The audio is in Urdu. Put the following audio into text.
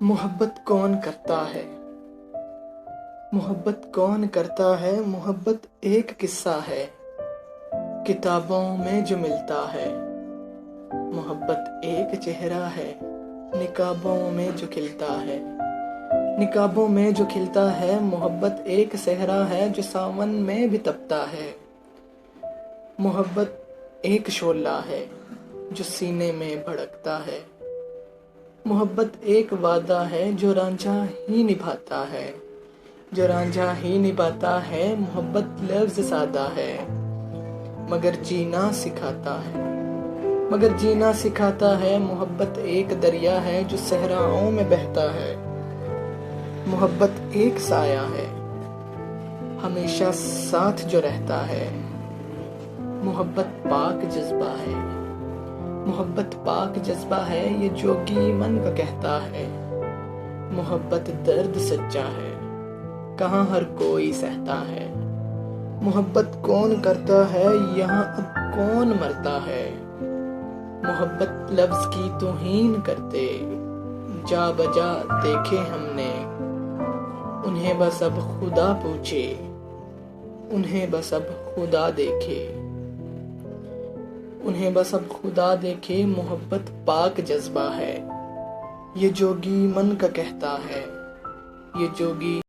محبت کون کرتا ہے؟ محبت کون کرتا ہے؟ محبت ایک قصہ ہے کتابوں میں جو ملتا ہے۔ محبت ایک چہرہ ہے نقابوں میں جو کھلتا ہے۔ نقابوں میں جو کھلتا ہے۔ محبت ایک صحرا ہے جو ساون میں بھی تپتا ہے۔ محبت ایک شعلہ ہے جو سینے میں بھڑکتا ہے۔ محبت ایک وعدہ ہے جو رانجھا ہی نبھاتا ہے۔ جو رانجھا ہی نبھاتا ہے۔ محبت لفظ سادہ ہے مگر جینا سکھاتا ہے۔ مگر جینا سکھاتا ہے۔ محبت ایک دریا ہے جو صحراؤں میں بہتا ہے۔ محبت ایک سایہ ہے ہمیشہ ساتھ جو رہتا ہے۔ محبت پاک جذبہ ہے۔ محبت پاک جذبہ ہے یہ جوگی من کا کہتا ہے۔ محبت درد سچا ہے کہاں ہر کوئی سہتا ہے۔ محبت کون کرتا ہے یہاں اب کون مرتا ہے۔ محبت لفظ کی توہین کرتے جا بجا دیکھے ہم نے۔ انہیں بس اب خدا پوچھے انہیں بس اب خدا دیکھے۔ انہیں بس اب خدا دیکھے۔ محبت پاک جذبہ ہے یہ جوگی من کا کہتا ہے۔ یہ جوگی